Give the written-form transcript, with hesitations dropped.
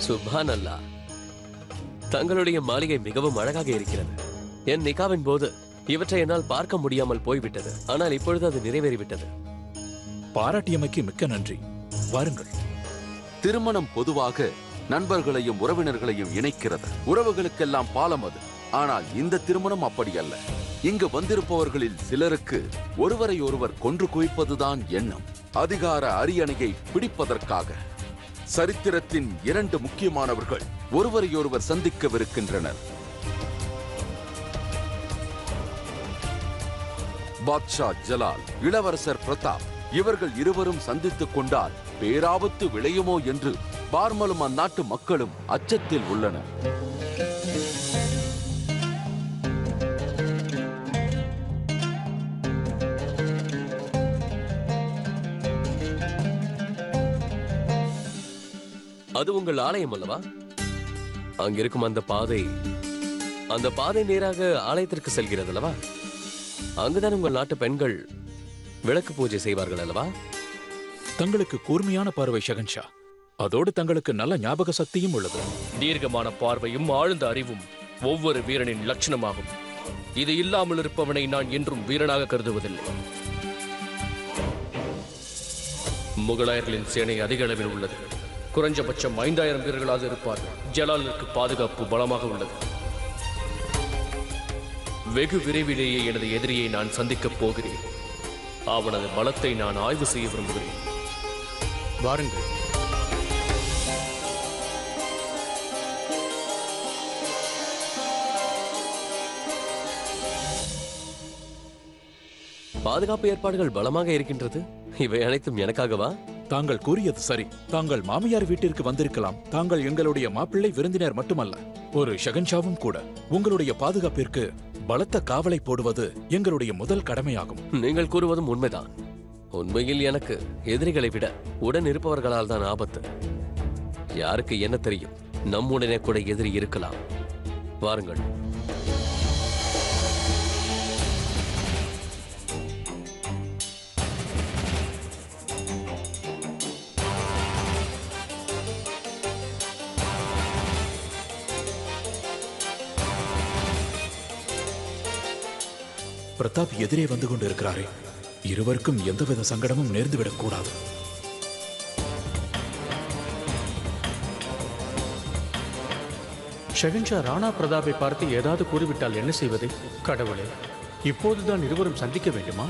சுபான் அல்லாஹ், தங்களுடைய மாளிகை மிகவும் அழகாக இருக்கிறது. என் நிகாவின் போது இவற்றை என்னால் பார்க்க முடியாமல் போய்விட்டது. ஆனால் இப்பொழுது அது நிறைவேறிவிட்டது. பாராட்டியமைக்கு மிக்க நன்றி. வாருங்கள். திருமணம் பொதுவாக நண்பர்களையும் உறவினர்களையும் இணைக்கிறது. உறவுகளுக்கெல்லாம் பாலம் அது. ஆனால் இந்த திருமணம் அப்படி அல்ல. இங்கு வந்திருப்பவர்களில் சிலருக்கு ஒருவரை ஒருவர் கொன்று குவிப்பதுதான் எண்ணம். அதிகார அரியணையை பிடிப்பதற்காக சரித்திரத்தின் 2 முக்கியமானவர்கள் ஒருவரையொருவர் சந்திக்கவிருக்கின்றனர். பாட்ஷா ஜலால், இளவரசர் பிரதாப். இவர்கள் இருவரும் சந்தித்துக் கொண்டால் பேராபத்து விளையுமோ என்று பார்மலும் அந்நாட்டு மக்களும் அச்சத்தில் உள்ளனர். அது உங்கள் ஆலயம் அல்லவா? அங்கிருக்கும் அந்த பாதை நேராக ஆலயத்திற்கு செல்கிறது அல்லவா? அங்குதான் உங்கள் நாட்டு பெண்கள் விளக்கு பூஜை செய்வார்கள் அல்லவா? தங்களுக்கு கூர்மையான பார்வை ஷகன்ஷா. அதோடு தங்களுக்கு நல்ல ஞாபக சக்தியும் உள்ளது. தீர்க்கமான பார்வையும் ஆழ்ந்த அறிவும் ஒவ்வொரு வீரனின் லட்சணமாகும். இது இல்லாமல் இருப்பவனை நான் என்றும் வீரனாக கருதுவதில்லை. முகலாயர்களின் சேனை அதிக அளவில் உள்ளது. குறைஞ்சபட்சம் 5000 வீரர்களாக இருப்பார்கள். ஜலாலுக்கு பாதுகாப்பு பலமாக உள்ளது. வெகு விரைவிலேயே எனது எதிரியை நான் சந்திக்கப் போகிறேன். அவனது பலத்தை நான் ஆய்வு செய்ய விரும்புகிறேன். வாருங்கள். பாதுகாப்பு ஏற்பாடுகள் பலமாக இருக்கின்றது. இவை அனைத்தும் எனக்காகவா? தாங்கள் கூறியது சரி. தாங்கள் மாமியார் வீட்டிற்கு வந்திருக்கலாம். தாங்கள் எங்களுடைய மாப்பிள்ளை விருந்தினர் மட்டுமல்ல, ஒரு ஷகன்ஷாவும் கூட. உங்களுடைய பாதுகாப்பிற்கு பலத்த காவலை போடுவது எங்களுடைய முதல் கடமையாகும். நீங்கள் கூறுவதும் உண்மைதான். உண்மையில் எனக்கு எதிரிகளை விட உடன் இருப்பவர்களால் தான் ஆபத்து. யாருக்கு என்ன தெரியும், நம்முடனே கூட எதிரி இருக்கலாம். வாருங்கள். பிரதாப் எதிரே வந்து கொண்டு இருக்கிறாரே. இருவருக்கும் எந்தவித சங்கடமும் நேர்ந்துவிடக் கூடாது. ஷகன்ஷா ராணா பிரதாப்பை பார்த்து ஏதாவது கூறிவிட்டால் என்ன செய்வது? கடவுளே, இப்போதுதான் இருவரும் சந்திக்க வேண்டுமா?